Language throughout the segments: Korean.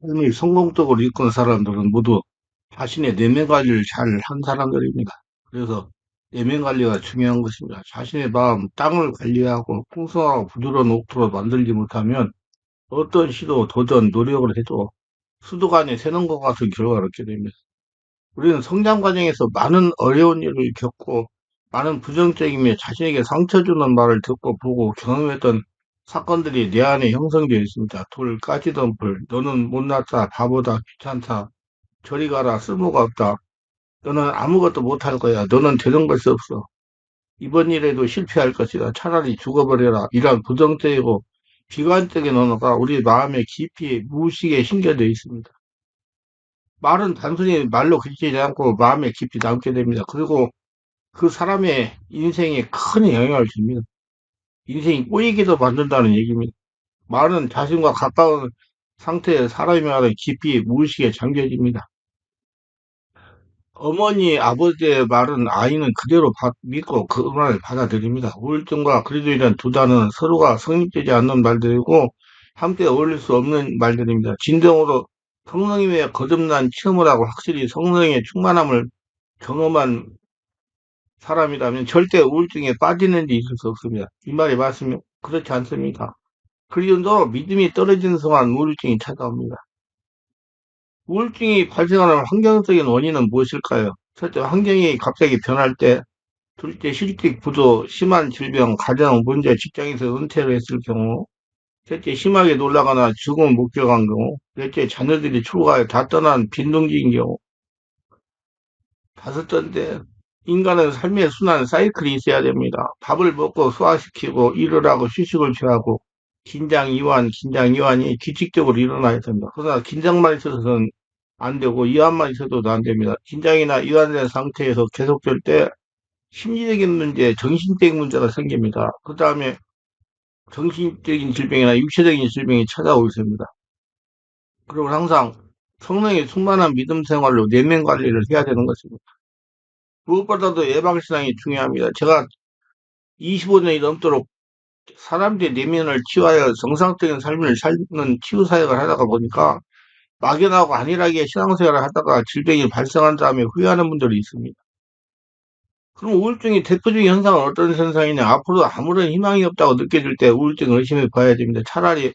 삶을 성공적으로 이끈 사람들은 모두 자신의 내면 관리를 잘 한 사람들입니다. 그래서 내면 관리가 중요한 것입니다. 자신의 마음, 땅을 관리하고 풍성하고 부드러운 옥토로 만들지 못하면 어떤 시도, 도전, 노력을 해도 수도 안에 새는 것 같은 결과를 얻게 됩니다. 우리는 성장 과정에서 많은 어려운 일을 겪고 많은 부정적이며 자신에게 상처 주는 말을 듣고 보고 경험했던 사건들이 내 안에 형성되어 있습니다. 돌 까지던 불, 너는 못났다, 바보다, 귀찮다, 저리 가라, 쓸모가 없다. 너는 아무것도 못할 거야. 너는 되는 것이 없어. 이번 일에도 실패할 것이다. 차라리 죽어버려라. 이런 부정적이고 비관적인 언어가 우리 마음에 깊이 무의식에 심겨져 있습니다. 말은 단순히 말로 그치지 않고 마음에 깊이 남게 됩니다. 그리고 그 사람의 인생에 큰 영향을 줍니다. 인생이 꼬이기도 만든다는 얘기입니다. 말은 자신과 가까운 상태의 사람이 말은 깊이 무의식에 잠겨집니다. 어머니, 아버지의 말은 아이는 그대로 믿고 그 말을 받아들입니다. 우울증과 그리도 이런 두 단어는 서로가 성립되지 않는 말들이고 함께 어울릴 수 없는 말들입니다. 진정으로 성령님의 거듭난 체험을 하고 확실히 성령의 충만함을 경험한 사람이라면 절대 우울증에 빠지는 데 있을 수 없습니다. 이 말이 맞으면 그렇지 않습니까? 그리고 믿음이 떨어지는 순간 우울증이 찾아옵니다. 우울증이 발생하는 환경적인 원인은 무엇일까요? 첫째, 환경이 갑자기 변할 때, 둘째, 실직, 부도, 심한 질병, 가정, 문제, 직장에서 은퇴를 했을 경우, 셋째, 심하게 놀라거나 죽음을 목격한 경우, 넷째, 자녀들이 출가에 다 떠난 빈둥지인 경우, 다섯째, 인간은 삶의 순환 사이클이 있어야 됩니다. 밥을 먹고 소화시키고 일을 하고 휴식을 취하고 긴장 이완, 긴장 이완이 규칙적으로 일어나야 됩니다. 그러나 긴장만 있어서는 안 되고 이완만 있어도 안 됩니다. 긴장이나 이완된 상태에서 계속될 때 심리적인 문제, 정신적인 문제가 생깁니다. 그 다음에 정신적인 질병이나 육체적인 질병이 찾아오게 됩니다. 그리고 항상 성령의 충만한 믿음 생활로 내면 관리를 해야 되는 것입니다. 무엇보다도 예방신앙이 중요합니다. 제가 25년이 넘도록 사람들의 내면을 치유하여 정상적인 삶을 살는 치유 사역을 하다가 보니까 막연하고 안일하게 신앙생활을 하다가 질병이 발생한 다음에 후회하는 분들이 있습니다. 그럼 우울증의 대표적인 현상은 어떤 현상이냐? 앞으로 아무런 희망이 없다고 느껴질 때 우울증을 의심해 봐야 됩니다. 차라리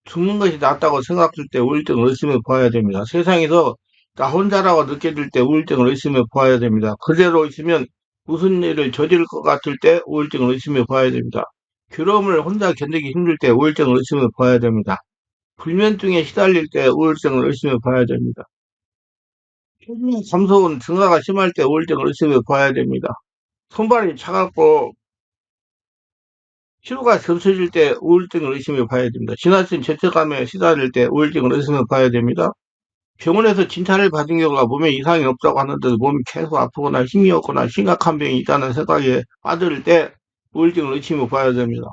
죽는 것이 낫다고 생각할 때 우울증을 의심해 봐야 됩니다. 세상에서 나 혼자라고 느껴질 때 우울증을 의심해 봐야 됩니다. 그대로 있으면 무슨 일을 저지를 것 같을 때 우울증을 의심해 봐야 됩니다. 괴로움을 혼자 견디기 힘들 때 우울증을 의심해 봐야 됩니다. 불면증에 시달릴 때 우울증을 의심해 봐야 됩니다. 혈압이 감소은 증가가 심할 때 우울증을 의심해 봐야 됩니다. 손발이 차갑고 피로가 겹쳐질 때 우울증을 의심해 봐야 됩니다. 지나친 죄책감에 시달릴 때 우울증을 의심해 봐야 됩니다. 병원에서 진찰을 받은 경우가 몸에 이상이 없다고 하는데도 몸이 계속 아프거나 힘이 없거나 심각한 병이 있다는 생각에 빠질 때 우울증을 의심해 봐야 됩니다.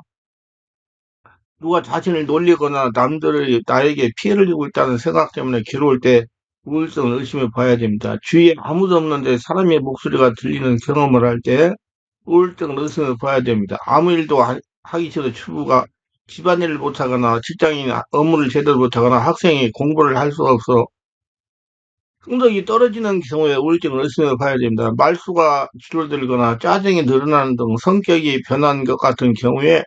누가 자신을 놀리거나 남들이 나에게 피해를 주고 있다는 생각 때문에 괴로울 때 우울증을 의심해 봐야 됩니다. 주위에 아무도 없는데 사람의 목소리가 들리는 경험을 할 때 우울증을 의심해 봐야 됩니다. 아무 일도 하기 싫어 주부가 집안일을 못하거나 직장인 업무를 제대로 못하거나 학생이 공부를 할 수가 없어 성적이 떨어지는 경우에 우울증을 의심해 봐야 됩니다. 말수가 줄어들거나 짜증이 늘어나는 등 성격이 변한 것 같은 경우에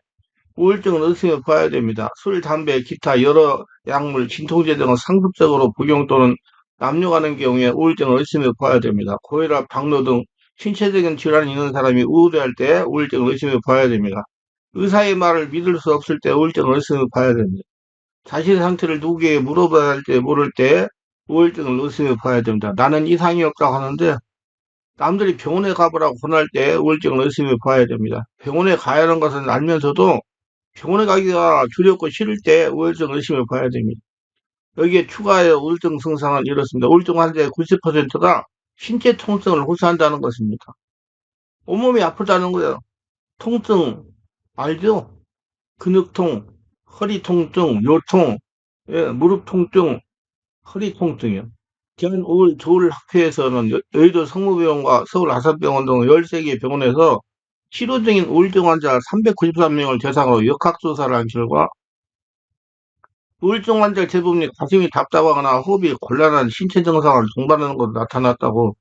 우울증을 의심해 봐야 됩니다. 술, 담배, 기타 여러 약물, 진통제 등을 상습적으로 복용 또는 남용하는 경우에 우울증을 의심해 봐야 됩니다. 고혈압, 당뇨 등 신체적인 질환이 있는 사람이 우울해할 때 우울증을 의심해 봐야 됩니다. 의사의 말을 믿을 수 없을 때 우울증을 의심해 봐야 됩니다. 자신의 상태를 누구에게 물어봐야 할 때 모를 때 우울증을 의심해 봐야 됩니다. 나는 이상이 없다고 하는데 남들이 병원에 가보라고 권할 때 우울증을 의심해 봐야 됩니다. 병원에 가야 하는 것은 알면서도 병원에 가기가 두렵고 싫을 때 우울증을 의심해 봐야 됩니다. 여기에 추가하여 우울증 증상은 이렇습니다. 우울증 환자의 90%가 신체 통증을 호소한다는 것입니다. 온몸이 아프다는 거예요. 통증 알죠? 근육통, 허리 통증, 요통, 예, 무릎 통증, 허리 통증이요. 대한우울조울학회에서는 여의도 성모병원과 서울 아산병원 등 13개 병원에서 치료 중인 우울증 환자 393명을 대상으로 역학조사를 한 결과 우울증 환자 대부분이 가슴이 답답하거나 호흡이 곤란한 신체 증상을 동반하는 것으로 나타났다고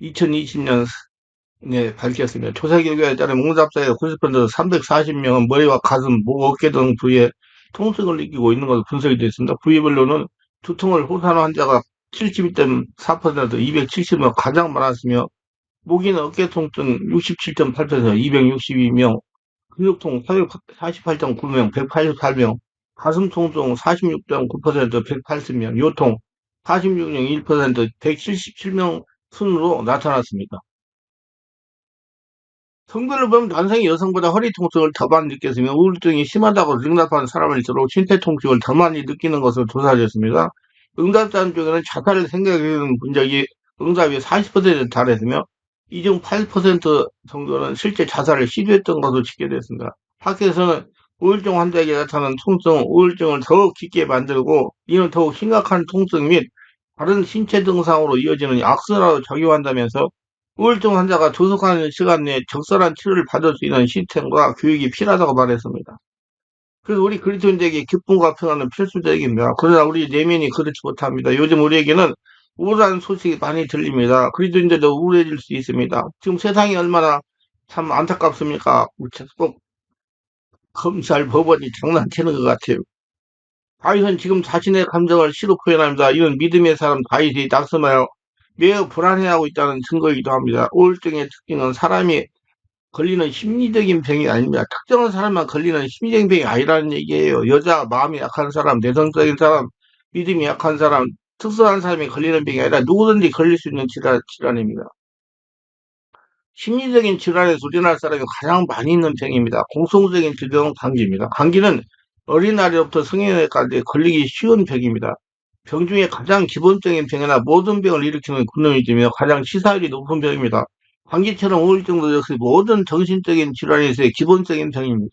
2020년 에 밝혔습니다. 조사 결과에 따르면 응답자의 90% 340명은 머리와 가슴, 목, 어깨 등 부위에 통증을 느끼고 있는 것으로 분석이 되었습니다. 부위별로는 두통을 호소하는 환자가 72.4%, 270명 가장 많았으며 목이나 어깨 통증 67.8%, 262명, 근육통 448.9명, 188명, 가슴 통증 46.9%, 180명, 요통 46.1%, 177명 순으로 나타났습니다. 성별로 보면 남성이 여성보다 허리 통증을 더 많이 느꼈으며 우울증이 심하다고 응답한 사람일수록 신체 통증을 더 많이 느끼는 것으로 조사됐습니다. 응답자 중에는 자살을 생각하는 분적이 응답이 40%에 달했으며 이 중 8% 정도는 실제 자살을 시도했던 것으로 집계됐습니다. 학회에서는 우울증 환자에게 나타나는 통증, 우울증을 더욱 깊게 만들고 이는 더욱 심각한 통증 및 다른 신체 증상으로 이어지는 악순환으로 작용한다면서 우울증 환자가 조속한 시간 내에 적절한 치료를 받을 수 있는 시스템과 교육이 필요하다고 말했습니다. 그래서 우리 그리스도인들에게 기쁨과 평안은 필수적입니다. 그러나 우리 내면이 그렇지 못합니다. 요즘 우리에게는 우울한 소식이 많이 들립니다. 그리스도인들도 우울해질 수 있습니다. 지금 세상이 얼마나 참 안타깝습니까? 꼭 검찰, 법원이 장난치는 것 같아요. 다윗은 지금 자신의 감정을 시로 표현합니다. 이는 믿음의 사람 다윗이 낙심하여 매우 불안해하고 있다는 증거이기도 합니다. 우울증의 특징은 사람이 걸리는 심리적인 병이 아닙니다. 특정한 사람만 걸리는 심리적인 병이 아니라는 얘기예요. 여자, 마음이 약한 사람, 내성적인 사람, 믿음이 약한 사람, 특수한 사람이 걸리는 병이 아니라 누구든지 걸릴 수 있는 질환입니다. 심리적인 질환에서 우리나라 사람이 가장 많이 있는 병입니다. 공통적인 질병은 감기입니다. 감기는 어린아이부터 성인에까지 걸리기 쉬운 병입니다. 병 중에 가장 기본적인 병이나 모든 병을 일으키는 근원이지며 가장 치사율이 높은 병입니다. 감기처럼 우울증도 역시 모든 정신적인 질환에서의 기본적인 병입니다.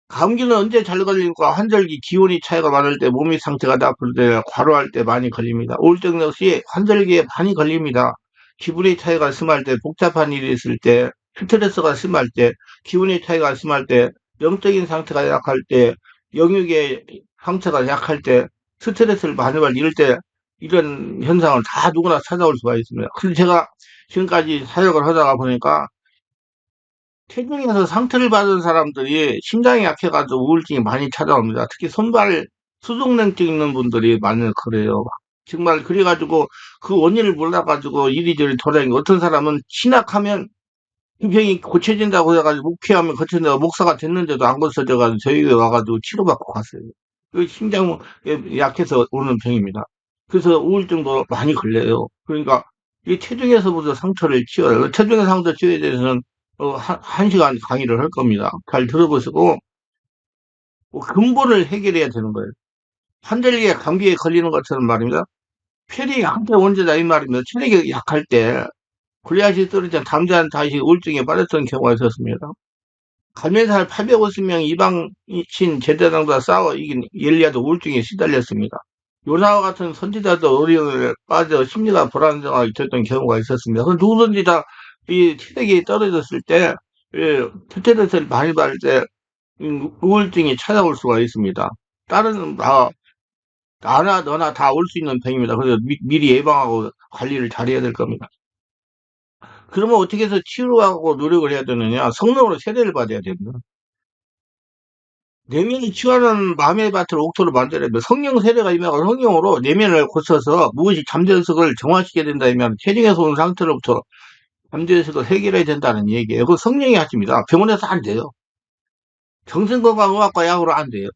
감기는 언제 잘 걸릴까? 환절기 기온이 차이가 많을 때, 몸이 상태가 나쁠 때, 과로할 때 많이 걸립니다. 우울증 역시 환절기에 많이 걸립니다. 기분의 차이가 심할 때, 복잡한 일이 있을 때, 스트레스가 심할 때, 기분의 차이가 심할 때, 영적인 상태가 약할 때, 영육의 상태가 약할 때, 스트레스를 많이 받을 이럴 때, 이런 현상을 다 누구나 찾아올 수가 있습니다. 근데 제가 지금까지 사역을 하다가 보니까 체중에서 상처를 받은 사람들이 심장이 약해가지고 우울증이 많이 찾아옵니다. 특히 손발 수족냉증 있는 분들이 많이 그래요. 정말 그래가지고 그 원인을 몰라가지고 이리저리 돌아다니고 어떤 사람은 신학하면 그 병이 고쳐진다고 해가지고 목회하면 고쳐진다고 목사가 됐는데도 안 고쳐져가지고 저희가 와가지고 치료받고 갔어요. 그 심장이 약해서 오는 병입니다. 그래서 우울증도 많이 걸려요. 그러니까 이 체중에서부터 상처를 치워요. 체중의 상처 치유에 대해서는 한 시간 강의를 할 겁니다. 잘 들어보시고 근본을 해결해야 되는 거예요. 환절기에 감기에 걸리는 것처럼 말입니다. 체력이 한때 원죄다 이 말입니다. 체력이 약할 때 골리앗이 떨어진 담대한 다시 우울증에 빠졌던 경우가 있었습니다. 감면살 850명 이방신 제사장과 싸워 이긴 엘리야도 우울증에 시달렸습니다. 요나와 같은 선지자도 어려움에 빠져 심리가 불안정하게 됐던 경우가 있었습니다. 그 누구든지 다 이 체력이 떨어졌을 때, 스트레스를 많이 받을 때 우울증이 찾아올 수가 있습니다. 다른 나나 너나 다 올 수 있는 병입니다. 그래서 미리 예방하고 관리를 잘해야 될 겁니다. 그러면 어떻게 해서 치료하고 노력을 해야 되느냐? 성령으로 세례를 받아야 됩니다. 내면이 치유하는 마음의 밭을 옥토로 만들어야 됩니다. 성령 세례가 이면 성령으로 내면을 고쳐서 무엇이 잠재의식을 정화시켜야 된다 이면 체중에서 온 상태로부터 잠재의식을 해결해야 된다는 얘기예요. 그 성령이 하십니다. 병원에서 안 돼요. 정신건강의학과 약으로 안 돼요.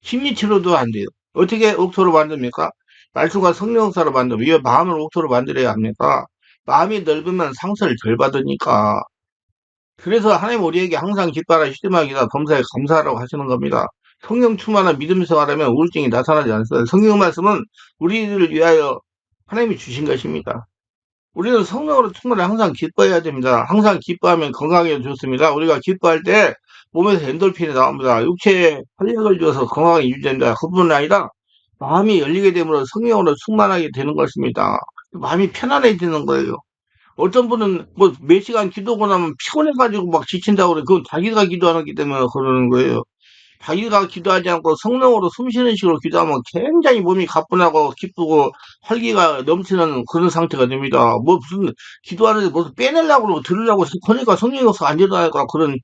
심리치료도 안 돼요. 어떻게 옥토로 만듭니까? 말씀과 성령사로 만들면 왜 마음을 옥토로 만들어야 합니까? 마음이 넓으면 상처를 덜 받으니까. 그래서 하나님 우리에게 항상 기뻐하라 시름하기다 범사에 감사하라고 하시는 겁니다. 성령 충만한 믿음 생활하면 우울증이 나타나지 않습니다. 성경 말씀은 우리를 위하여 하나님이 주신 것입니다. 우리는 성령으로 충분히 항상 기뻐해야 됩니다. 항상 기뻐하면 건강에 좋습니다. 우리가 기뻐할 때 몸에서 엔돌핀이 나옵니다. 육체에 활력을 줘서 건강이 유지됩니다. 그뿐 아니라 마음이 열리게 되므로 성령으로 충만하게 되는 것입니다. 마음이 편안해지는 거예요. 어떤 분은 뭐 몇 시간 기도하고 나면 피곤해가지고 막 지친다고 그래. 그건 자기가 기도하기 때문에 그러는 거예요. 자기가 기도하지 않고 성령으로 숨쉬는 식으로 기도하면 굉장히 몸이 가뿐하고 기쁘고 활기가 넘치는 그런 상태가 됩니다. 뭐 무슨 기도하는데 무슨 빼내려고 그러고 들으려고 하니까 성령이 없어 안 일어나니까 그런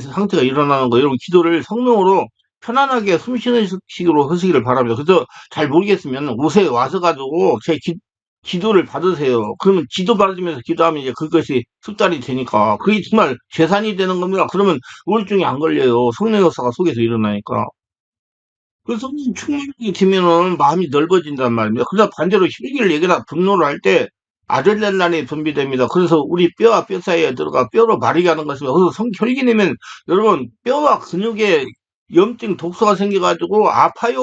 상태가 일어나는 거예요. 여러분 기도를 성령으로 편안하게 숨쉬는 식으로 하시기를 바랍니다. 그래서 잘 모르겠으면 옷에 와서 가지고 제 기도를 받으세요. 그러면 기도 받으면서 기도하면 이제 그것이 습관이 되니까 그게 정말 재산이 되는 겁니다. 그러면 우울증이 안 걸려요. 성령 역사가 속에서 일어나니까. 그 성령 충만하게 되면은 마음이 넓어진단 말입니다. 그러나 반대로 혈기를 얘기나 분노를 할 때 아드레날린이 분비됩니다. 그래서 우리 뼈와 뼈 사이에 들어가 뼈로 마르게 하는 것입니다. 그래서 혈기 내면 여러분 뼈와 근육에 염증 독소가 생겨가지고 아파요.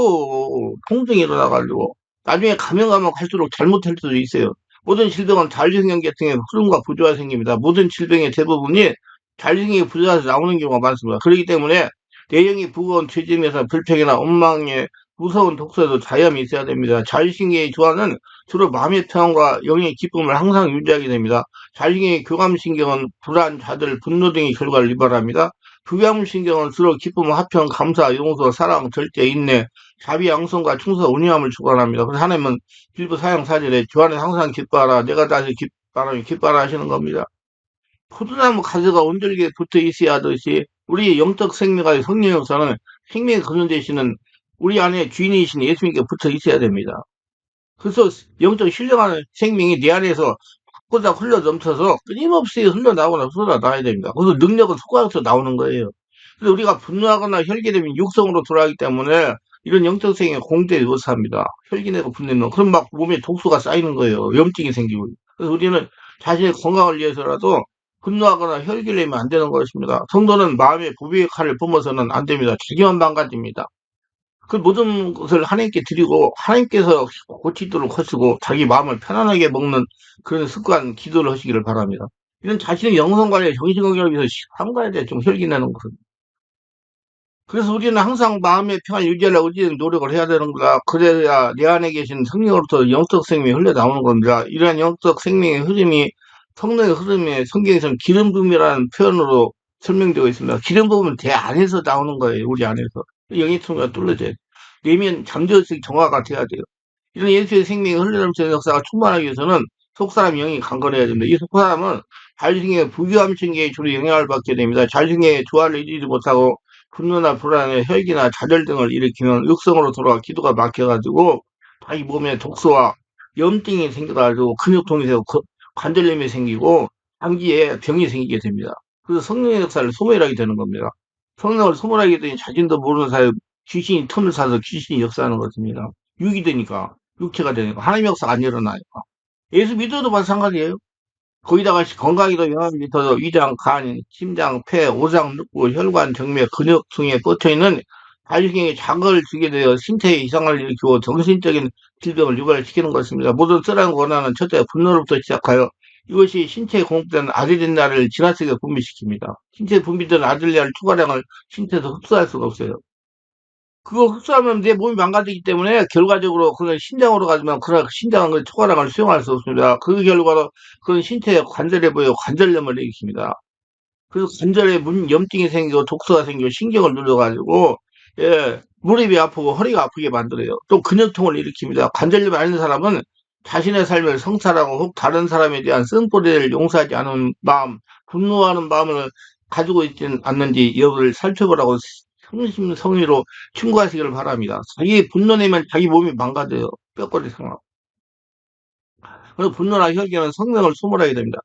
통증이 일어나가지고 나중에 가면 갈수록 잘못할 수도 있어요. 모든 질병은 자율신경계통의 흐름과 부조화 생깁니다. 모든 질병의 대부분이 자율신경이 부조화해서 나오는 경우가 많습니다. 그렇기 때문에 내용이 무거운 죄짐에서 불평이나 원망에 무서운 독서에도 자염이 있어야 됩니다. 자율신경의 조화는 주로 마음의 평안과 영의 기쁨을 항상 유지하게 됩니다. 자율신경의 교감신경은 불안, 좌절, 분노 등의 결과를 유발합니다. 교감신경은 주로 기쁨, 화평, 감사, 용서, 사랑, 절제, 인내, 자비, 양성과 충성, 온유함을 주관합니다. 그래서 하나님은 일부 사형 사절에 주안에 항상 기뻐하라. 내가 다시 기뻐하라 하시는 겁니다. 포도나무 가지가 온절기에 붙어 있어야 하듯이 우리 영적 생명과 성령 역사는 생명의 근원 되시는 우리 안에 주인이신 예수님께 붙어 있어야 됩니다. 그래서 영적 신령한 생명이 내 안에서 보다 흘러 넘쳐서 끊임없이 흘러나오거나 쏟아나와야 됩니다. 그래서 능력은 속아서 나오는 거예요. 그래서 우리가 분노하거나 혈기되면 육성으로 돌아가기 때문에 이런 영적 생명이 공대에 못삽니다. 혈기내고 분내면 그럼 막 몸에 독소가 쌓이는 거예요. 염증이 생기고. 그래서 우리는 자신의 건강을 위해서라도 분노하거나 혈기를 내면 안 되는 것입니다. 성도는 마음의 부비의 칼을 뿜어서는 안 됩니다. 자기만 망가집니다. 그 모든 것을 하나님께 드리고 하나님께서 고치도록 하시고 자기 마음을 편안하게 먹는 그런 습관 기도를 하시기를 바랍니다. 이런 자신의 영성관리에 정신건강을 위해서 한가해야 돼. 좀 혈기내는 것은. 그래서 우리는 항상 마음의 평안 유지하려고 우리는 노력을 해야 되는 거다. 그래야 내 안에 계신 성령으로부터 영적 생명이 흘러나오는 겁니다. 이러한 영적 생명의 흐름이 성령의 흐름에 성경에서는 기름 부음이라는 표현으로 설명되어 있습니다. 기름 부음은 내 안에서 나오는 거예요. 우리 안에서. 영의 통로가 뚫려져요. 내면 잠재의식 정화가 돼야 돼요. 이런 예수의 생명이 흘러넘치는 역사가 충만하기 위해서는 속사람 영이 강건해야 됩니다. 이 속사람은 자율신경의 부교함신경에 주로 영향을 받게 됩니다. 자율신경의 조화를 이루지 못하고 분노나 불안에 혈기나 좌절 등을 일으키는 육성으로 돌아가 기도가 막혀가지고 자기 몸에 독소와 염증이 생겨가지고 근육통이 되고 관절염이 생기고 장기에 병이 생기게 됩니다. 그래서 성령의 역사를 소멸하게 되는 겁니다. 성령을 소멸하게 되니 자신도 모르는 사이에 귀신이 틈을 사서 귀신이 역사하는 것입니다. 육이 되니까 육체가 되니까 하나님의 역사가 안 일어나니까 예수 믿어도 마찬가지예요. 거기다가 건강에도 영향을 미쳐서 위장, 간, 심장, 폐, 오장, 늑부, 혈관, 정맥, 근육 등에 뻗쳐있는 자율신경에 자극을 주게 되어 신체에 이상을 일으키고 정신적인 질병을 유발시키는 것입니다. 모든 쓰라는 권한은 첫째 분노로부터 시작하여 이것이 신체에 공급되는 아드레날을 지나치게 분비시킵니다. 신체에 분비되는 아드레날 추가량을 신체에서 흡수할 수가 없어요. 그거 흡수하면 내 몸이 망가지기 때문에 결과적으로 그런 신장으로 가지만 그런 신장은 초과량을 수용할 수 없습니다. 그 결과로 그런 신체 관절에 보여 관절염을 일으킵니다. 그래서 관절에 염증이 생기고 독소가 생기고 신경을 눌러가지고 예, 무릎이 아프고 허리가 아프게 만들어요. 또 근육통을 일으킵니다. 관절염이 아닌 사람은 자신의 삶을 성찰하고 혹 다른 사람에 대한 쓴뿌리를 용서하지 않은 마음, 분노하는 마음을 가지고 있지는 않는지 여부를 살펴보라고 성심성의로 충고하시기를 바랍니다. 자기 분노 내면 자기 몸이 망가져요. 뼈골이 상하고. 그래서 분노나 혈기는 성령을 소멸하게 됩니다.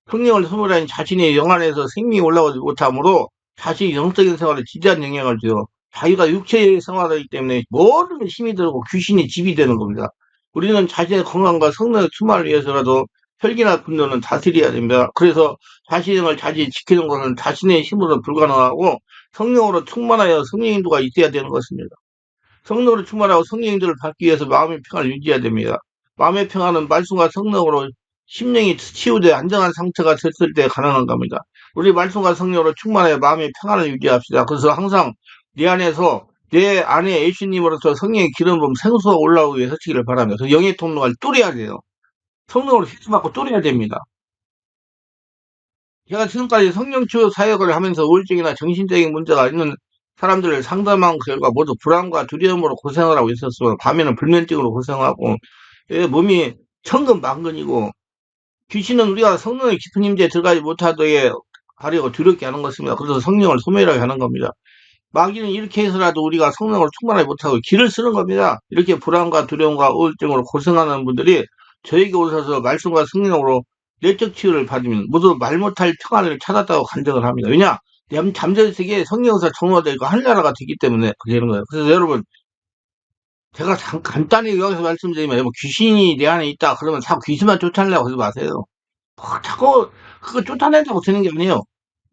성령을 소멸하니 자신의 영 안에서 생명이 올라오지 못하므로 자신이 영적인 생활에 지대한 영향을 줘요. 자기가 육체의 생활이기 때문에 모든 힘이 들고 귀신이 집이 되는 겁니다. 우리는 자신의 건강과 성령의 충만을 위해서라도 혈기나 분노는 다스려야 됩니다. 그래서 자신을 자주 지키는 것은 자신의 힘으로 불가능하고 성령으로 충만하여 성령 인도가 있어야 되는 것입니다. 성령으로 충만하고 성령 인도를 받기 위해서 마음의 평안을 유지해야 됩니다. 마음의 평안은 말씀과 성령으로 심령이 치유돼 안정한 상태가 됐을 때 가능한 겁니다. 우리 말씀과 성령으로 충만하여 마음의 평안을 유지합시다. 그래서 항상 내 안에 예수님으로서 성령의 기름 부음 생수가 올라오기 위해 서치기를 바랍니다. 그래서 영의 통로가 뚫어야 돼요. 성령으로 휘두받고 뚫어야 됩니다. 제가 지금까지 성령 치유 사역을 하면서 우울증이나 정신적인 문제가 있는 사람들을 상담한 결과 모두 불안과 두려움으로 고생을 하고 있었어. 밤에는 불면증으로 고생하고, 몸이 천근만근이고, 귀신은 우리가 성령의 깊은 임재에 들어가지 못하도록 하려고 두렵게 하는 것입니다. 그래서 성령을 소멸하게 하는 겁니다. 마귀는 이렇게 해서라도 우리가 성령을 충만하지 못하고 길을 쓰는 겁니다. 이렇게 불안과 두려움과 우울증으로 고생하는 분들이 저에게 오셔서 말씀과 성령으로 내적 치유를 받으면 모두 말 못할 평안을 찾았다고 간증을 합니다. 왜냐? 잠재의 세계에 성령에서 정화되어 있고 하늘나라가 되기 때문에 그렇게 되는 거예요. 그래서 여러분, 제가 간단히 여기서 말씀드리면 뭐 귀신이 내 안에 있다 그러면 자꾸 귀신만 쫓아내려고 하지 마세요. 자꾸 그거 쫓아낸다고 되는 게 아니에요.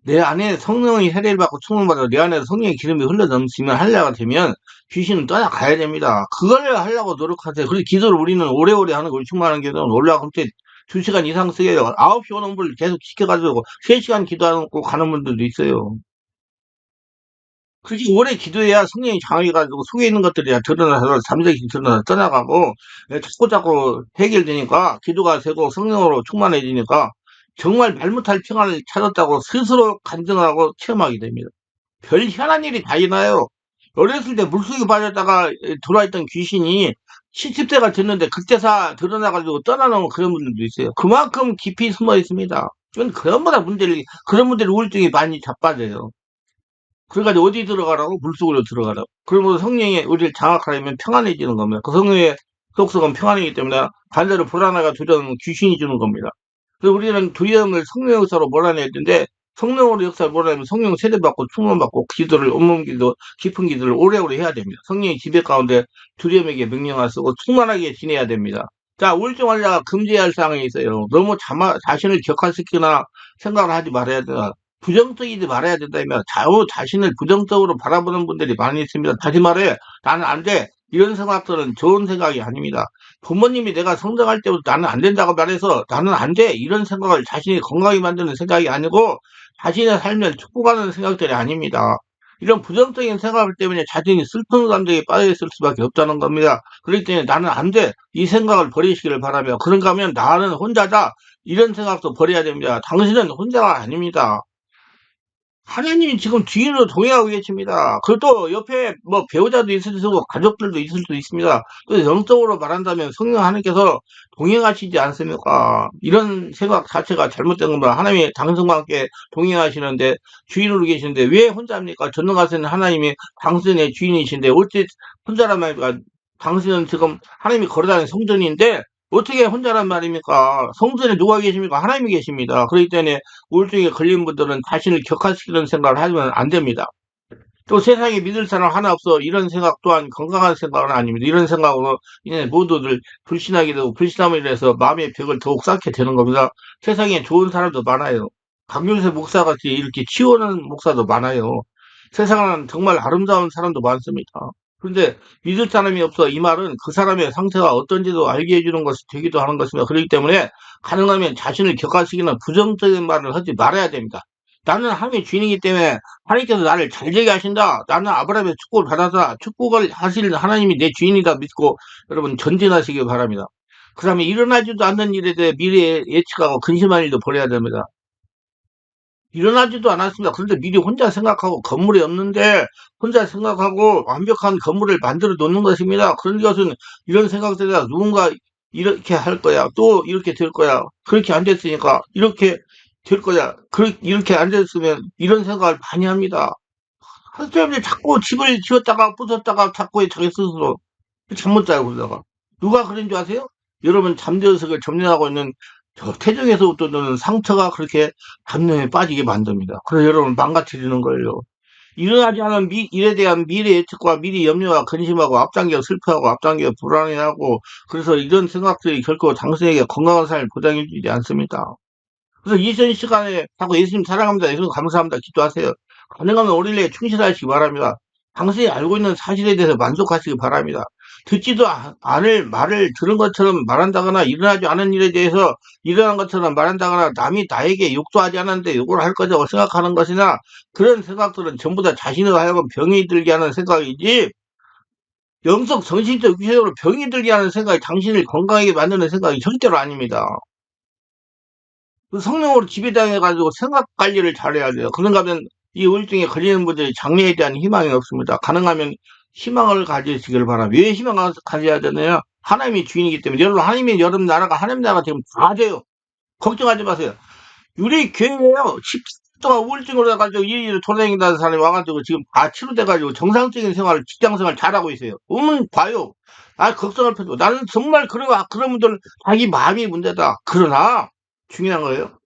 내 안에 성령의 세례를 받고 충만받아 내 안에 성령의 기름이 흘러 넘치면 하려가 되면 귀신은 떠나가야 됩니다. 그걸 하려고 노력하세요. 그래서 기도를 우리는 오래오래 하는 거, 충만한 기도는 올라가면 2시간 이상 쓰게요. 9시 오는 분을 계속 지켜가지고 3시간 기도하고 가는 분들도 있어요. 그렇게 오래 기도해야 성령이 장악해가지고 속에 있는 것들이 다 드러나서 잠재기 드러나서 떠나가고 자꾸자꾸 해결되니까 기도가 되고 성령으로 충만해지니까 정말 말 못할 평안을 찾았다고 스스로 간증하고 체험하게 됩니다. 별 희한한 일이 다 일어나요. 어렸을 때 물속에 빠졌다가 돌아있던 귀신이 70대가 됐는데 그때서 드러나가지고 떠나는 그런 분들도 있어요. 그만큼 깊이 숨어 있습니다. 그런 분들이 우울증이 많이 자빠져요. 그래가지고 어디 들어가라고? 물속으로 들어가라고. 그러면 성령이 우리를 장악하려면 평안해지는 겁니다. 그 성령의 속성은 평안이기 때문에 반대로 불안하가 두려움은 귀신이 주는 겁니다. 그래서 우리는 두려움을 성령 역사로 몰아내야 되는데 성령으로 역사를 몰아내면 성령 세례받고 충만받고 기도를 온몸 기도 깊은 기도를 오래오래 해야 됩니다. 성령의 지배 가운데 두려움에게 명령을 쓰고 충만하게 지내야 됩니다. 자, 우울증 환자가 금지해야 할 사항이 있어요. 너무 자신을 격화시키거나 생각을 하지 말아야 된다. 부정적이지 말아야 된다면 자신을 부정적으로 바라보는 분들이 많이 있습니다. 다시 말해 나는 안 돼. 이런 생각들은 좋은 생각이 아닙니다. 부모님이 내가 성장할 때부터 나는 안 된다고 말해서 나는 안 돼. 이런 생각을 자신이 건강하게 만드는 생각이 아니고 자신의 삶을 축복하는 생각들이 아닙니다. 이런 부정적인 생각 때문에 자신이 슬픈 감정에 빠져있을 수밖에 없다는 겁니다. 그렇기 때문에 나는 안 돼. 이 생각을 버리시기를 바라며 그런가 하면 나는 혼자다. 이런 생각도 버려야 됩니다. 당신은 혼자가 아닙니다. 하나님이 지금 주인으로 동행하고 계십니다. 그것도 옆에 뭐 배우자도 있을 수 있고 가족들도 있을 수 있습니다. 그래서 영적으로 말한다면 성령 하나님께서 동행하시지 않습니까? 이런 생각 자체가 잘못된 겁니다. 하나님이 당신과 함께 동행하시는데 주인으로 계시는데 왜 혼자입니까? 전능하신 하나님이 당신의 주인이신데 어찌 혼자란 말입니까? 당신은 지금 하나님이 걸어다니는 성전인데 어떻게 혼자란 말입니까? 성전에 누가 계십니까? 하나님이 계십니다. 그렇기 때문에 우울증에 걸린 분들은 자신을 격화시키는 생각을 하면 안 됩니다. 또 세상에 믿을 사람 하나 없어 이런 생각 또한 건강한 생각은 아닙니다. 이런 생각으로 이제 모두들 불신하게 되고 불신함을 인해서 마음의 벽을 더욱 쌓게 되는 겁니다. 세상에 좋은 사람도 많아요. 강윤세 목사같이 이렇게 치유하는 목사도 많아요. 세상은 정말 아름다운 사람도 많습니다. 그런데 믿을 사람이 없어 이 말은 그 사람의 상태가 어떤지도 알게 해주는 것이 되기도 하는 것입니다. 그렇기 때문에 가능하면 자신을 격화시키는 부정적인 말을 하지 말아야 됩니다. 나는 하나님의 주인이기 때문에 하나님께서 나를 잘 되게 하신다. 나는 아브라함의 축복을 받아서 축복을 하실 하나님이 내 주인이다 믿고 여러분 전진하시기 바랍니다. 그 다음에 일어나지도 않는 일에 대해 미래에 예측하고 근심할 일도 버려야 됩니다. 일어나지도 않았습니다. 그런데 미리 혼자 생각하고 건물이 없는데 혼자 생각하고 완벽한 건물을 만들어 놓는 것입니다. 그런 것은 이런 생각들이 누군가 이렇게 할 거야. 또 이렇게 될 거야. 그렇게 안 됐으니까 이렇게 될 거야. 이렇게 안 됐으면 이런 생각을 많이 합니다. 하나님이 자꾸 집을 지었다가 부쉈다가 자꾸 자기 스스로 잠 못 자고 그러다가 누가 그런 줄 아세요? 여러분 잠재의식을 점령하고 있는 저 태정에서부터 오는 상처가 그렇게 감염에 빠지게 만듭니다. 그래서 여러분 망가뜨리는 거예요. 일어나지 않은 일에 대한 미래 예측과 미리 염려와 근심하고 앞당겨 슬퍼하고 앞당겨 불안해하고 그래서 이런 생각들이 결코 당신에게 건강한 삶을 보장해 주지 않습니다. 그래서 이전 시간에 자꾸 예수님 사랑합니다. 예수님 감사합니다. 기도하세요. 가능하면 올인에 충실하시기 바랍니다. 당신이 알고 있는 사실에 대해서 만족하시기 바랍니다. 듣지도 않을 말을 들은 것처럼 말한다거나 일어나지 않은 일에 대해서 일어난 것처럼 말한다거나 남이 나에게 욕도 하지 않았는데 욕을 할 거라고 생각하는 것이나 그런 생각들은 전부 다 자신을 하여금 병이 들게 하는 생각이지 영적, 정신적, 육체적으로 병이 들게 하는 생각이 당신을 건강하게 만드는 생각이 절대로 아닙니다. 그 성령으로 지배당해가지고 생각 관리를 잘해야 돼요. 그런가 하면 이 우울증에 걸리는 분들이 장래에 대한 희망이 없습니다. 가능하면 희망을 가지시길 바랍니다. 왜 희망을 가져야 되느냐? 하나님이 주인이기 때문에. 여러분, 하나님의 여러분 나라가 하나님 나라가 지금 다 돼요. 걱정하지 마세요. 우리 교회에요. 10년 동안 우울증으로 해가지고 이 일을 돌아다닌다는 사람이 와가지고 지금 다 치료돼가지고 정상적인 생활, 직장 생활 잘하고 있어요. 봐요. 아, 걱정할 필요 없고. 나는 정말 그런 분들은 자기 마음이 문제다. 그러나, 중요한 거예요.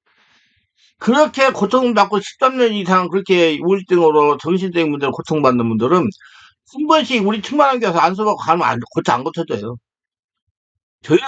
그렇게 고통받고 13년 이상 그렇게 우울증으로 정신적인 문제로 고통받는 분들은 한 번씩 우리 충만한 교회에서 안수받고 가면 고쳐 안 고쳐져요.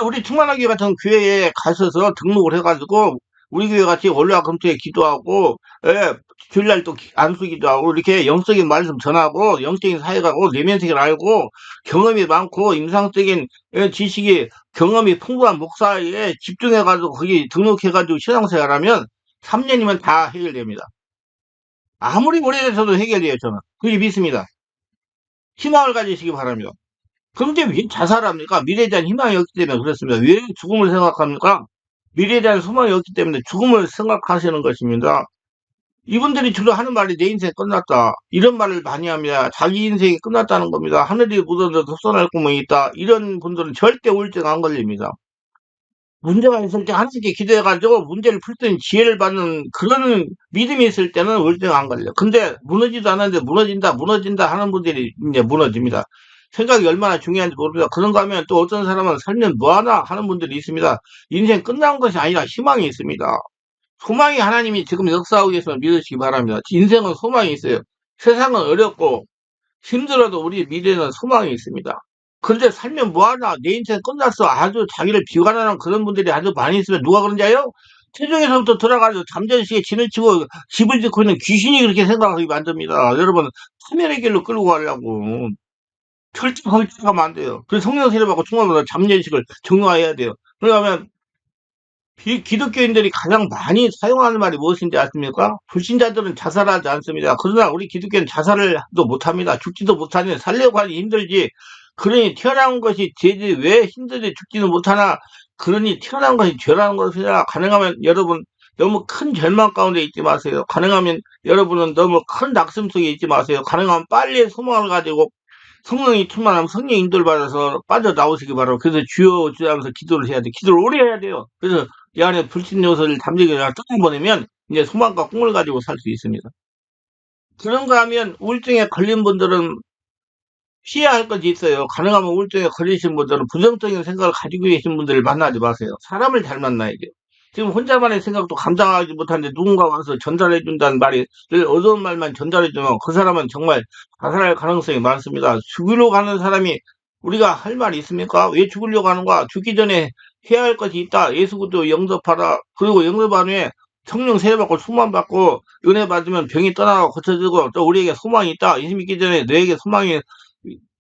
우리 충만하게 같은 교회에 가셔서 등록을 해가지고 우리 교회 같이 월요일 금토에 기도하고, 예, 주일날 또 안수 기도하고 이렇게 영적인 말씀 전하고 영적인 사역하고 내면색을 알고 경험이 많고 임상적인 지식이 경험이 풍부한 목사에 집중해가지고 거기 등록해가지고 신앙생활하면 3년이면 다 해결됩니다. 아무리 오래돼서도 해결돼요, 저는. 그게 믿습니다. 희망을 가지시기 바랍니다. 그런데 왜 자살합니까? 미래에 대한 희망이 없기 때문에 그렇습니다. 왜 죽음을 생각합니까? 미래에 대한 소망이 없기 때문에 죽음을 생각하시는 것입니다. 이분들이 주로 하는 말이 내 인생 끝났다. 이런 말을 많이 합니다. 자기 인생이 끝났다는 겁니다. 하늘이 묻어도 섭선할 구멍이 있다. 이런 분들은 절대 우울증 안 걸립니다. 문제가 있을 때 하나님께 기도해가지고 문제를 풀 때 지혜를 받는 그런 믿음이 있을 때는 우울증 안 걸려. 근데 무너지도 않았는데 무너진다 하는 분들이 이제 무너집니다. 생각이 얼마나 중요한지 모릅니다. 그런가 하면 또 어떤 사람은 살면 뭐하나 하는 분들이 있습니다. 인생 끝난 것이 아니라 희망이 있습니다. 소망이 하나님이 지금 역사하고 계시면 믿으시기 바랍니다. 인생은 소망이 있어요. 세상은 어렵고 힘들어도 우리 미래는 소망이 있습니다. 그런데 살면 뭐하나 내 인생 끝났어 아주 자기를 비관하는 그런 분들이 아주 많이 있으면 누가 그런지 알아요? 태중에서부터 돌아가서 잠전시에 진을 치고 집을 짓고 있는 귀신이 그렇게 생각하게 만듭니다. 여러분 참여의 길로 끌고 가려고 절대 거기 들어가면 안 돼요. 그래서 성령 세례받고 충만보다 잠전식을 정화해야 돼요. 그러면 기독교인들이 가장 많이 사용하는 말이 무엇인지 아십니까? 불신자들은 자살하지 않습니다. 그러나 우리 기독교는 자살을도 못합니다. 죽지도 못하니 살려고 하니 힘들지. 그러니 태어난 것이 죄지 왜 힘들지 죽지는 못하나 그러니 태어난 것이 죄라는 것이라 가능하면 여러분 너무 큰 절망 가운데 있지 마세요. 가능하면 여러분은 너무 큰 낙심 속에 있지 마세요. 가능하면 빨리 소망을 가지고 성령이 충만하면 성령 인도를 받아서 빠져나오시기 바라고 그래서 주여 주여 하면서 기도를 해야 돼. 기도를 오래 해야 돼요. 그래서 이 안에 불신 요소를 잠재기를 뜯어버리면 이제 소망과 꿈을 가지고 살 수 있습니다. 그런가 하면 우울증에 걸린 분들은 피해야 할 것이 있어요. 가능하면 우울증에 걸리신 분들은 부정적인 생각을 가지고 계신 분들을 만나지 마세요. 사람을 잘 만나야 돼요. 지금 혼자만의 생각도 감당하지 못하는데 누군가 와서 전달해 준다는 말이 늘 어두운 말만 전달해 주면 그 사람은 정말 자살할 가능성이 많습니다. 죽으러 가는 사람이 우리가 할 말이 있습니까? 왜 죽으려고 하는가? 죽기 전에 해야 할 것이 있다. 예수도 영접하라. 그리고 영접한 후에 성령 세례받고 충만 받고 은혜 받으면 병이 떠나고 고쳐지고 또 우리에게 소망이 있다. 예수 믿기 전에 너에게 소망이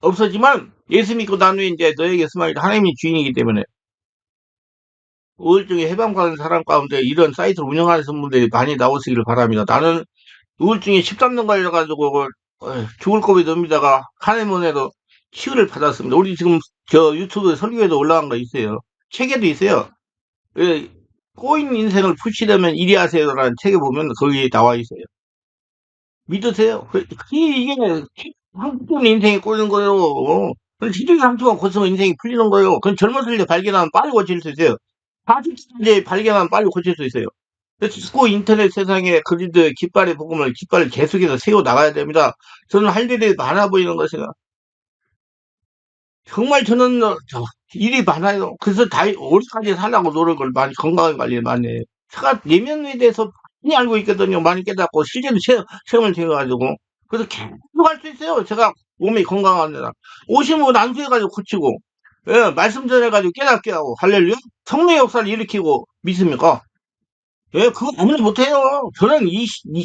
없었지만 예수 믿고 난 후에 이제 너에게 소망이 있다. 하나님이 주인이기 때문에 우울증에 해방받은 사람 가운데 이런 사이트를 운영하는 분들이 많이 나오시기를 바랍니다. 나는 우울증에 13년 걸려가지고 죽을 고비 넘기다가 하나님 은혜로 치유를 받았습니다. 우리 지금 저 유튜브 설교에도 올라간 거 있어요. 책에도 있어요. 예, 꼬인 인생을 푸시려면 이리 하세요라는 책에 보면 거기에 나와 있어요. 믿으세요. 이게 한꺼번에 인생이 꼬이는 거예요. 지중해 상처가 고치면 인생이 풀리는 거예요. 그건 젊었을 때 발견하면 빨리 고칠 수 있어요. 40대 발견하면 빨리 고칠 수 있어요. 그래서 자꾸 인터넷 세상에 그리드 깃발의 복음을 깃발을 계속해서 세워 나가야 됩니다. 저는 할 일이 많아 보이는 것이가 정말 저는 일이 많아요. 그래서 오래까지 살라고 노력을 많이 건강 관리를 많이 해요. 제가 내면에 대해서 많이 알고 있거든요. 많이 깨닫고 실제로 체험을 해가지고 그래서 계속 할 수 있어요. 제가 몸이 건강하느라 오시면 난수해가지고 고치고 예, 말씀 전해가지고 깨닫게 하고 할렐루야 성령의 역사를 일으키고 믿습니까? 예, 그거 아무나 못해요. 저는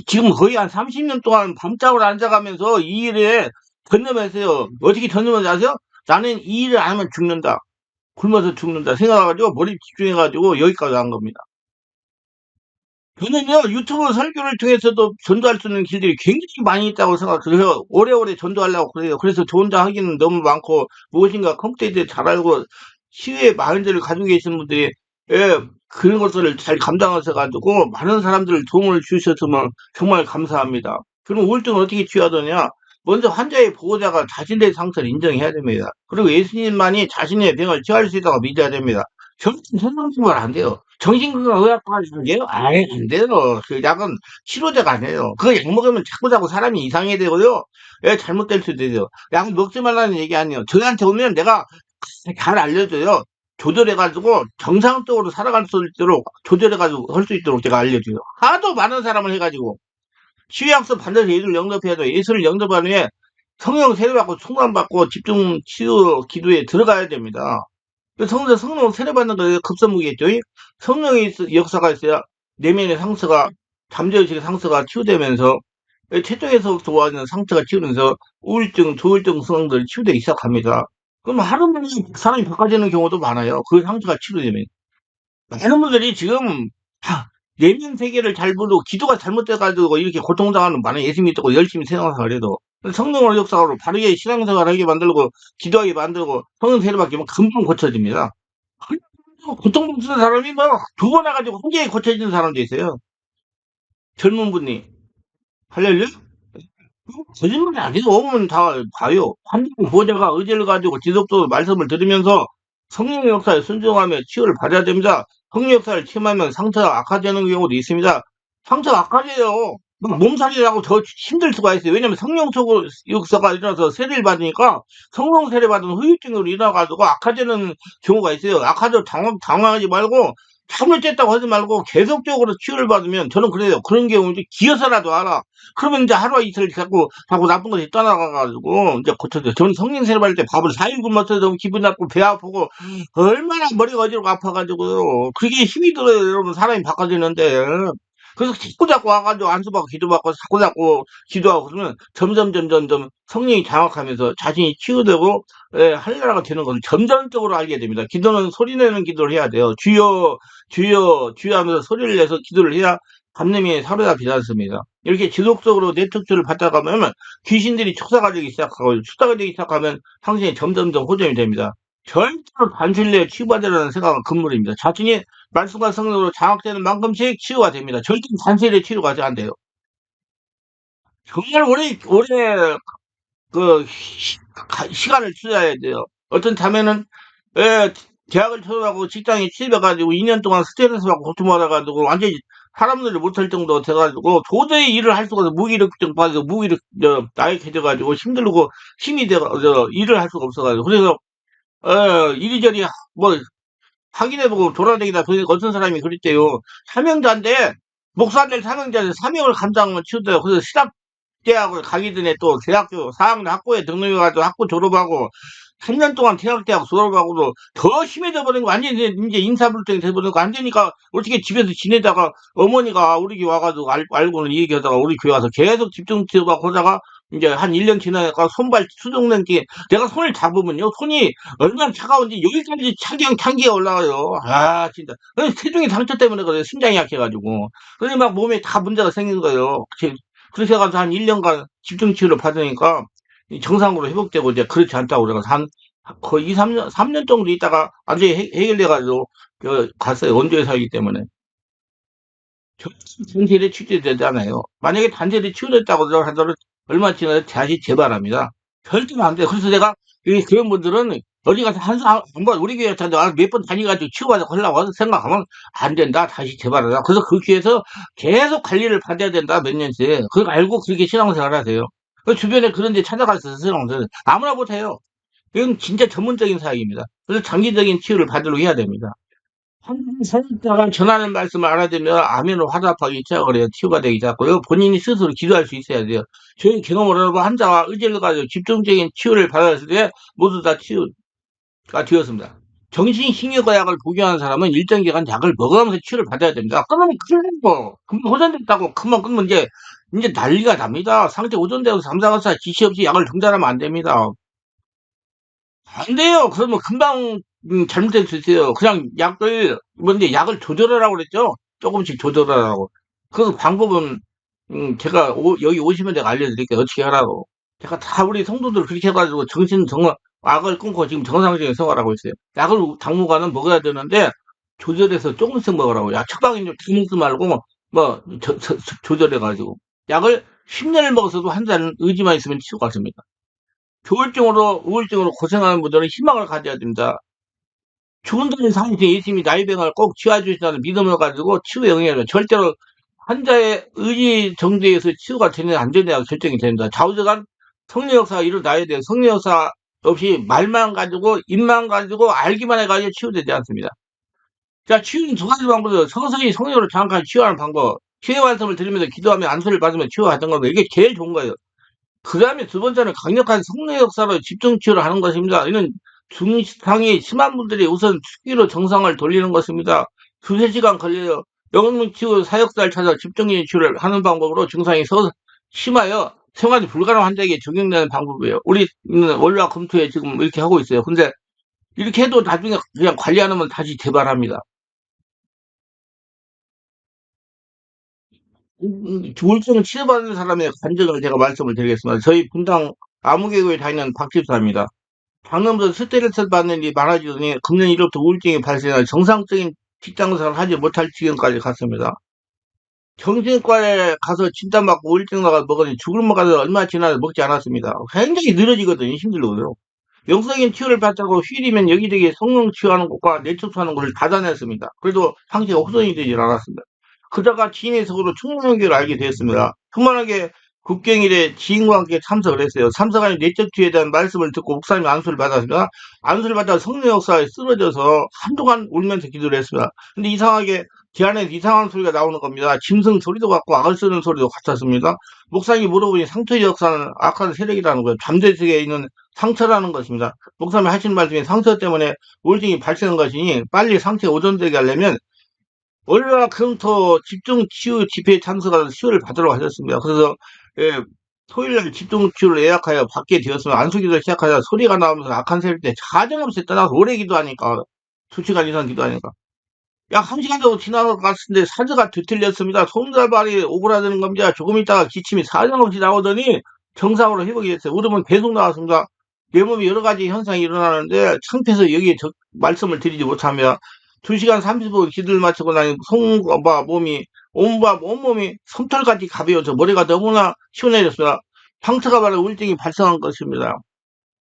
지금 거의 한 30년 동안 밤잠을 안 자가면서 이 일에 전념했어요. 어떻게 전념한지 아세요? 나는 이 일을 안 하면 죽는다. 굶어서 죽는다. 생각해가지고 머리 집중해가지고 여기까지 한 겁니다. 저는요, 유튜브 설교를 통해서도 전도할 수 있는 길들이 굉장히 많이 있다고 생각해서 오래오래 전도하려고 그래요. 그래서 저 혼자 하기는 너무 많고 무엇인가 컴퓨터에 잘 알고 시위의 마인드를 가지고 계신 분들이 예, 그런 것들을 잘 감당하셔 가지고 많은 사람들을 도움을 주셨으면 정말 감사합니다. 그럼 우울증을 어떻게 치유하느냐? 먼저 환자의 보호자가 자신의 상태를 인정해야 됩니다. 그리고 예수님만이 자신의 병을 치유할 수 있다고 믿어야 됩니다. 정신 선생님은 안 돼요. 정신건강의학과에요? 아예 안 돼요. 그 약은 치료제가 아니에요. 그거 약 먹으면 자꾸자꾸 사람이 이상해야 되고요. 예, 잘못될 수도 있어요. 약 먹지 말라는 얘기 아니에요. 저희한테 오면 내가 잘 알려줘요. 조절해가지고 정상적으로 살아갈 수 있도록 조절해가지고 할 수 있도록 제가 알려줘요. 하도 많은 사람을 해가지고 치유약서 반드시 예술 영접해야 돼요. 예술을 영접하는 게 성령 세례받고 충만받고 집중 치유 기도에 들어가야 됩니다. 성령 세례받는 거 급선무겠죠. 성령의 역사가 있어야 내면의 상처가 잠재의식의 상처가 치유되면서 최적에서부터 와는 상처가 치우면서 우울증, 조울증 성들이 치유되기 시작합니다. 그럼 하루 만에 사람이 바꿔지는 경우도 많아요. 그 상처가 치료되면. 많은 분들이 지금 내면 세계를 잘 모르고 기도가 잘못돼가지고 이렇게 고통당하는 많은 예수 믿고 열심히 생활을 해도 성령의 역사로 바르게 신앙생활을 하게 만들고 기도하게 만들고 성령 세례받기면 금방 고쳐집니다. 고통받는 사람이 뭐 두 번 와가지고 한 개에 고쳐지는 사람도 있어요. 젊은 분이. 할렐루야? 거짓말이 아니에요. 오면 다 봐요. 환경 보호자가 의지를 가지고 지속적으로 말씀을 들으면서 성령의 역사에 순종하며 치유를 받아야 됩니다. 성령 역사를 침하면 상처가 악화되는 경우도 있습니다. 상처가 악화돼요. 막 몸살이라고 더 힘들 수가 있어요. 왜냐면 성령 속으로 역사가 일어나서 세례를 받으니까 성령 세례 받은 후유증으로 일어나가지고 악화되는 경우가 있어요. 악화되고 당황하지 말고 잘못됐다고 하지 말고 계속적으로 치유를 받으면 저는 그래요. 그런 경우 이제 기어서라도 알아. 그러면 이제 하루 이틀 자꾸 나쁜 것이 떠나가가지고 이제 고쳐져. 저는 성령 세례 받을 때 밥을 4일 굶었어요. 너무 기분 나쁘고 배 아프고 얼마나 머리가 어지럽고 아파가지고요. 그게 힘이 들어요. 여러분 사람이 바꿔지는데. 그래서 자꾸 와가지고 안수받고 기도받고 자꾸 기도하고 그러면 점점 성령이 장악하면서 자신이 치유되고 할례라가 되는 것을 점점적으로 알게 됩니다. 기도는 소리내는 기도를 해야 돼요. 주여 주여 주여 하면서 소리를 내서 기도를 해야 잡념이 사로잡히지 않습니다. 이렇게 지속적으로 네트워크를 받다가 보면 귀신들이 축사가 되기 시작하고 축사가 되기 시작하면 당신이 점점점 호전이 됩니다. 절대로 단순례 치유받으라는 생각은 금물입니다. 자신이 말씀과 성령으로 장악되는 만큼씩 치유가 됩니다. 절대 단순례 치유가 안 돼요. 정말 오래 시간을 투자해야 돼요. 어떤 자매는 예, 대학을 졸업하고 직장에 취업해가지고 2년 동안 스트레스 받고 고통받아가지고 완전히 사람들을 못할 정도 돼가지고 도저히 일을 할 수가 없어 무기력증 빠져서 나약해져가지고 힘들고 힘이 돼서 일을 할 수가 없어가지고 그래서 이리저리 뭐 확인해보고 돌아다니다 보니까 어떤 사람이 그랬대요. 사명자인데 목사들 사명자인데 사명을 감당하면 치우대요. 그래서 대학을 가기 전에 또 대학교 4학년 학부에 등록해가지고 학부 졸업하고 3년 동안 대학 졸업하고도 더 심해져 버린 거 완전히 이제 인사불성이 돼버린 거 안 되니까 어떻게 집에서 지내다가 어머니가 우리 교회 와가지고 알고는 이 얘기하다가 우리 교회 와서 계속 집중 치료받고 하다가 이제 한 1년 지나니까 손발 수족냉 게 내가 손을 잡으면요 손이 얼마나 차가운지 여기까지 찬기가 올라가요. 아 진짜 체중이 상처 때문에 그래요. 심장이 약해가지고 그래 막 몸에 다 문제가 생긴 거예요. 그렇게 해가지고 한 1년간 집중치료를 받으니까 정상으로 회복되고 이제 그렇지 않다고 그래서 한 거의 2, 3년 정도 있다가 완전히 해결돼가지고 갔어요. 원주에 살기 때문에. 단체를 치유되잖아요. 만약에 단체를 치유됐다고 하더라도 얼마 지나서 다시 재발합니다. 절대로 안 돼요. 그래서 내가 그런 분들은 어디 가서 한번 우리 교회 몇 번 다니가지고 치유받아 하려고 생각하면 안 된다. 다시 재발하다. 그래서 그 교회에서 계속 관리를 받아야 된다. 몇 년째. 그거 알고 그렇게 신앙생활 하세요. 그 주변에 그런 데 찾아가서 신앙생활 아무나 못해요. 이건 진짜 전문적인 사역입니다. 그래서 장기적인 치유를 받으려고 해야 됩니다. 한사역자가 전하는 말씀을 알아들으면 아멘으로 화답하기 시작을 해요. 치유가 되기 시작하고요. 본인이 스스로 기도할 수 있어야 돼요. 저희 경험을 하고 환자와 의지를 가지고 집중적인 치유를 받았을 때 모두 다 치유가 되었습니다. 정신신경과 약을 복용하는 사람은 일정 기간 약을 먹으면서 치유를 받아야 됩니다. 끊으면 큰일 나고, 금방 호전됐다고 금방 끊으면 이제 난리가 납니다. 상태 호전되고 3, 4, 4 지시 없이 약을 중단하면 안 됩니다. 안 돼요. 그러면 금방 잘못될 수 있어요. 그냥 약을 조절하라고 그랬죠. 조금씩 조절하라고. 그 방법은 제가 여기 오시면 내가 알려드릴게요. 어떻게 하라고. 제가 다 우리 성도들 그렇게 해가지고 정말 약을 끊고 지금 정상적인 생활하고 있어요. 약을 당분간은 먹어야 되는데 조절해서 조금씩 먹으라고. 약 처방인 다 먹지 말고 조절해가지고 약을 10년을 먹었어도 환자는 의지만 있으면 치유가 됩니다. 조울증으로, 우울증으로 고생하는 분들은 희망을 가져야 됩니다. 죽은다는 상태 예수님이 나의 병을 꼭 치유해주신다는 믿음을 가지고 치유의 영역을 절대로 환자의 의지 정도에서 치유가 되느냐 안 되느냐가 결정이 됩니다. 좌우지간 성령 역사가 일어나야 돼요. 성령 역사 없이 말만 가지고 입만 가지고 알기만 해가지고 치유되지 않습니다. 자, 치유는 두 가지 방법이에요. 서서히 성령으로 잠깐 치유하는 방법. 치유 말씀을 들으면서 기도하며 안수를 받으며 치유하던 겁니다. 이게 제일 좋은 거예요. 그 다음에 두 번째는 강력한 성령 역사로 집중 치유를 하는 것입니다. 이는 중상이 심한 분들이 우선 수기로 정상을 돌리는 것입니다. 두세 시간 걸려요. 영웅 치유 사역사를 찾아 집중적인 치유를 하는 방법으로 증상이 심하여 생활이 불가능한 환자에게 적용되는 방법이에요. 우리는 월화 금토에 지금 이렇게 하고 있어요. 근데 이렇게 해도 나중에 그냥 관리 안 하면 다시 재발합니다. 우울증 치료받는 사람의 관정을 제가 말씀을 드리겠습니다. 저희 분당 아무개구에 다니는 박 집사입니다. 방금부터 스트레스 받는 일이 많아지더니 금년 1월부터 우울증이 발생해 정상적인 직장생활을 하지 못할 지경까지 갔습니다. 정신과에 가서 진단받고 우울증 나가 먹으니 죽을 먹어서 얼마 지나도 먹지 않았습니다. 굉장히 늘어지거든요. 힘들거든요. 영적인 치유를 받자고 휘리면 여기저기 성령 치유하는 곳과 내쫓하는 곳을 다 다녔습니다. 그래도 상태가 호전이 되질 않았습니다. 그러다가 지인의 속으로 충만하게를 알게 되었습니다. 충만하게 국경일에 지인과 함께 참석을 했어요. 참석한 내적 치유에 대한 말씀을 듣고 목사님 안수를 받았습니다. 안수를 받아 성령 역사에 쓰러져서 한동안 울면서 기도를 했습니다. 근데 이상하게 제 안에서 이상한 소리가 나오는 겁니다. 짐승 소리도 같고 악 쓰는 소리도 같았습니다. 목사님이 물어보니 상처의 역사는 악한 세력이라는 거예요. 잠재석에 있는 상처라는 것입니다. 목사님이 하신 말 중에 상처 때문에 우울증이 발생한 것이니 빨리 상처가 오전되게 하려면 월화 금토 집중 치유 집회에 참석하서 치유를 받으러 가셨습니다. 그래서 예, 토요일날 집중 치유를 예약하여 받게 되었으면 안수기도 시작하자 소리가 나오면서 악한 세력 때 가정없이 떠나서 오래 기도하니까 2시간 이상 기도하니까 약 1시간 정도 지나서 갔는데 사자가 뒤틀렸습니다. 손발이 오그라드는 겁니다. 조금 있다가 기침이 사정없이 나오더니 정상으로 회복이 됐어요. 울음은 계속 나왔습니다. 내 몸에 여러 가지 현상이 일어나는데 창피해서 여기에 말씀을 드리지 못하며 2시간 30분 기도를 마치고 나니 온몸이 솜털같이 가벼워져 머리가 너무나 시원해졌습니다. 상처가 바로 우울증이 발생한 것입니다.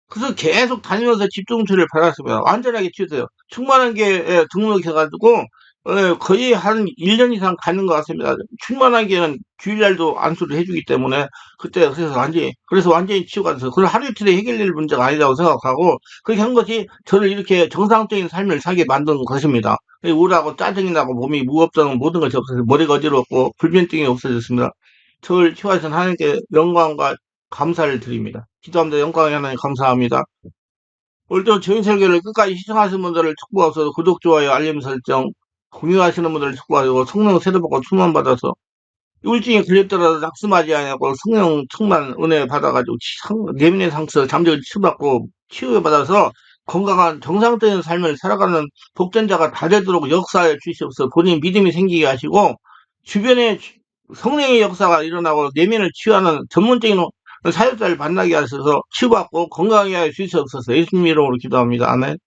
그래서 계속 다니면서 집중치료를 받았습니다. 완전하게 치유돼요. 충만한 게 등록해가지고 거의 한 1년 이상 가는 것 같습니다. 충만한 게는 주일날도 안수를 해주기 때문에 그때 그래서 완전히 치유가 됐어요. 그걸 하루 이틀에 해결될 문제가 아니라고 생각하고 그렇게 한 것이 저를 이렇게 정상적인 삶을 살게 만든 것입니다. 우울하고 짜증이 나고 몸이 무겁던 모든 것이 없어서 머리가 어지럽고 불면증이 없어졌습니다. 저를 치유하신 하나님께 영광과 감사를 드립니다. 기도합니다. 영광의 하나님 감사합니다. 오늘도 저희 설교를 끝까지 시청하시는 분들을 축복하소서 구독, 좋아요, 알림 설정, 공유하시는 분들을 축복하고 성령 세례받고 충만받아서 우울증에 걸렸더라도 낙심하지 않고 성령 충만 은혜 받아가지고 내면의 상처 잠재를 치유받고 치유받아서 건강한 정상적인 삶을 살아가는 복전자가 다 되도록 역사에 주시옵소서. 본인 믿음이 생기게 하시고 주변에 성령의 역사가 일어나고 내면을 치유하는 전문적인 사역자를 만나게 하셔서 치유받고 건강하게 하여 주시옵소서. 예수님 이름으로 기도합니다. 아멘.